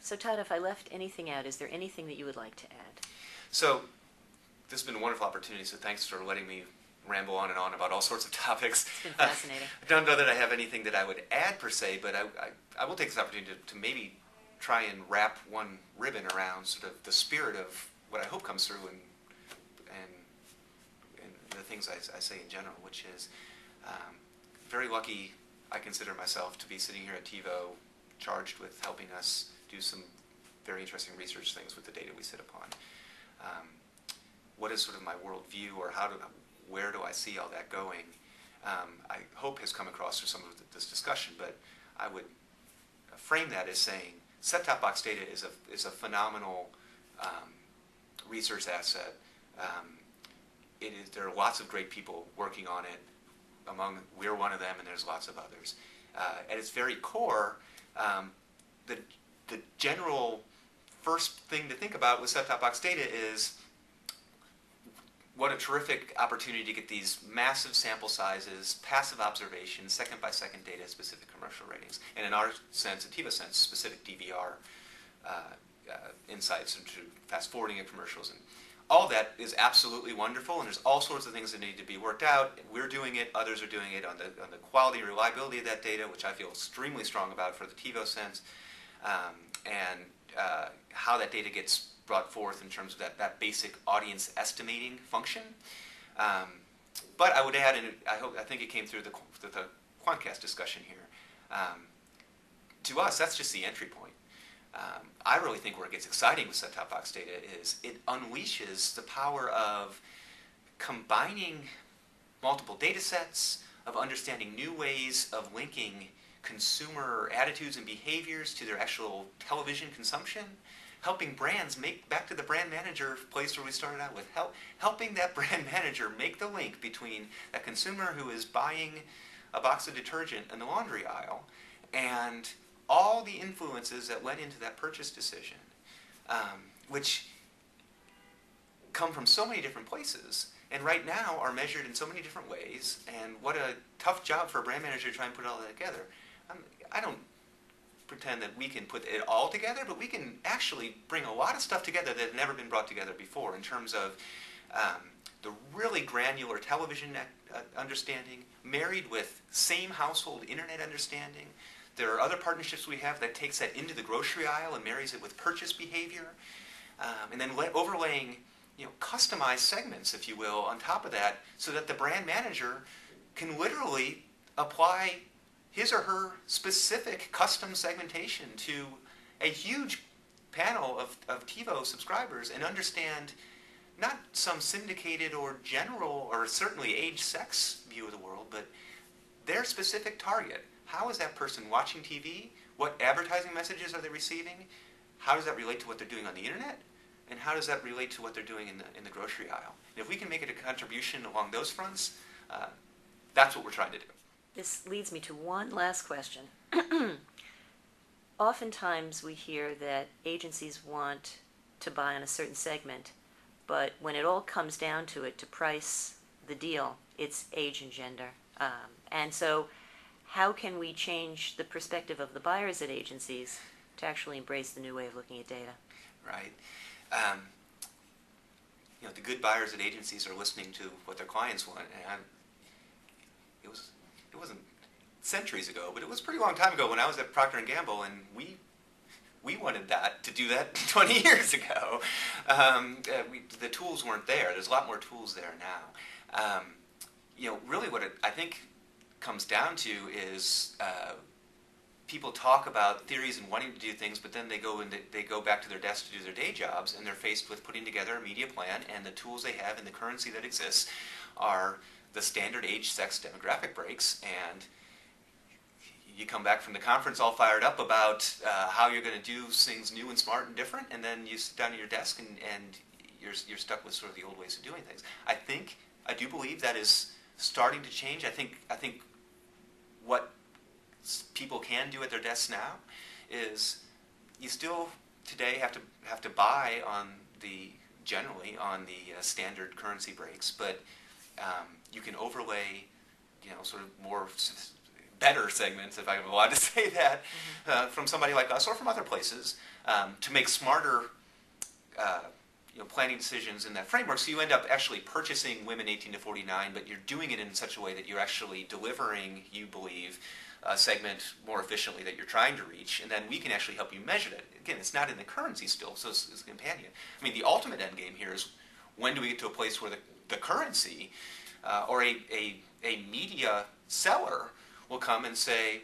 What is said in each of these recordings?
So Todd, if I left anything out, is there anything that you would like to add? So this has been a wonderful opportunity, so thanks for letting me ramble on and on about all sorts of topics. It's been fascinating. I don't know that I have anything that I would add per se, but I will take this opportunity to maybe try and wrap one ribbon around sort of the spirit of what I hope comes through and the things I say in general, which is very lucky I consider myself to be sitting here at TiVo charged with helping us do some very interesting research things with the data we sit upon. What is sort of my worldview, or where do I see all that going? I hope has come across through some of this discussion, but I would frame that as saying set-top box data is a phenomenal research asset. There are lots of great people working on it. We're one of them, and there's lots of others. At its very core, the general first thing to think about with set-top box data is what a terrific opportunity to get these massive sample sizes, passive observation, second-by-second data, specific commercial ratings, and in our sense, in TiVo's sense, specific DVR insights into fast-forwarding of commercials. And all that is absolutely wonderful, and there's all sorts of things that need to be worked out. We're doing it, others are doing it on the quality and reliability of that data, which I feel extremely strong about for the TiVo sense, and how that data gets brought forth in terms of that basic audience estimating function. But I would add, and I think it came through the Quantcast discussion here, to us, that's just the entry point. I really think where it gets exciting with set-top box data is it unleashes the power of combining multiple data sets, of understanding new ways of linking consumer attitudes and behaviors to their actual television consumption, helping brands back to the brand manager place where we started out with, helping that brand manager make the link between that consumer who is buying a box of detergent in the laundry aisle and all the influences that went into that purchase decision, which come from so many different places, and right now are measured in so many different ways, and what a tough job for a brand manager to try and put all that together. I don't pretend that we can put it all together, but we can actually bring a lot of stuff together that had never been brought together before in terms of the really granular television understanding married with same household internet understanding. There are other partnerships we have that takes that into the grocery aisle and marries it with purchase behavior, and then overlaying, customized segments, if you will, on top of that, so that the brand manager can literally apply his or her specific custom segmentation to a huge panel of TiVo subscribers and understand not some syndicated or general or certainly age-sex view of the world, but their specific target. How is that person watching TV? What advertising messages are they receiving? How does that relate to what they're doing on the internet? And how does that relate to what they're doing in the grocery aisle? And if we can make it a contribution along those fronts, that's what we're trying to do. This leads me to one last question. Oftentimes we hear that agencies want to buy on a certain segment, but when it all comes down to it, to price the deal, it's age and gender. And so how can we change the perspective of the buyers at agencies to actually embrace the new way of looking at data? Right. The good buyers at agencies are listening to what their clients want. And it wasn't centuries ago, but it was a pretty long time ago when I was at Procter & Gamble, and we wanted to do that 20 years ago. The tools weren't there. There's a lot more tools there now. Really what I think comes down to is people talk about theories and wanting to do things, but then they go back to their desk to do their day jobs, and they're faced with putting together a media plan, and the tools they have and the currency that exists are the standard age, sex, demographic breaks, and you come back from the conference all fired up about how you're going to do things new and smart and different, and then you sit down at your desk and you're stuck with sort of the old ways of doing things. I do believe that is starting to change. I think what people can do at their desks now is you still today have to buy generally on the standard currency breaks, but you can overlay sort of more better segments, if I'm allowed to say that, from somebody like us or from other places, to make smarter planning decisions in that framework. So you end up actually purchasing women 18 to 49, but you're doing it in such a way that you're actually delivering, you believe, a segment more efficiently that you're trying to reach, and then we can actually help you measure that. Again, it's not in the currency still, so it's a companion. I mean, the ultimate end game here is, when do we get to a place where the currency or a media seller will come and say,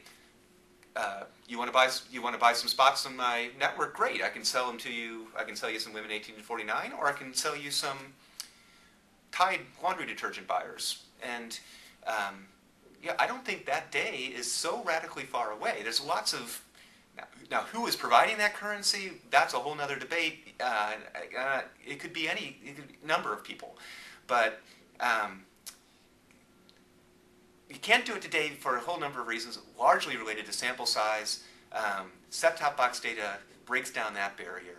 you want to buy some spots on my network? Great, I can sell them to you. I can sell you some women 18 to 49, or I can sell you some Tide laundry detergent buyers. And I don't think that day is so radically far away. There's lots of now who is providing that currency? That's a whole other debate. It could be a number of people, but you can't do it today for a whole number of reasons, largely related to sample size. Set-top box data breaks down that barrier.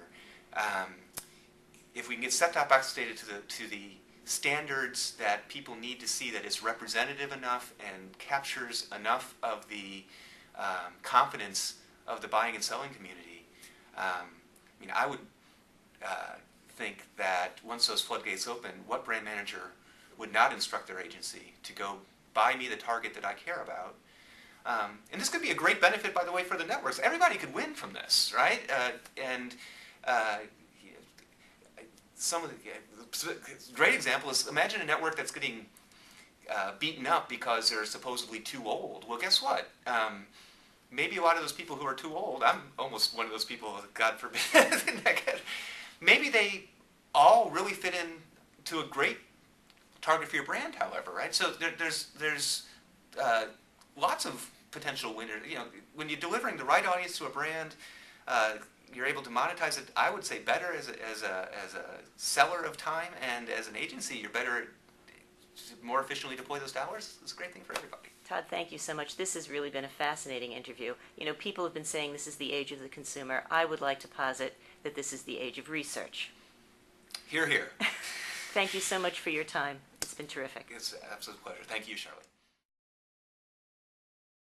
If we can get set-top box data to the standards that people need to see, that it's representative enough and captures enough of the confidence of the buying and selling community, I would think that once those floodgates open, what brand manager would not instruct their agency to go buy me the target that I care about? And this could be a great benefit, by the way, for the networks. Everybody could win from this, right? Some of the great example is, imagine a network that's getting beaten up because they're supposedly too old. Well, guess what? Maybe a lot of those people who are too old, I'm almost one of those people, God forbid, maybe they all really fit in to a great target for your brand, however, right? So there's lots of potential winners. When you're delivering the right audience to a brand, you're able to monetize it, I would say, better as a seller of time, and as an agency, you're better to more efficiently deploy those dollars. It's a great thing for everybody. Todd, thank you so much. This has really been a fascinating interview. People have been saying this is the age of the consumer. I would like to posit that this is the age of research. Hear, hear. Thank you so much for your time. It's been terrific. It's an absolute pleasure. Thank you, Charlene.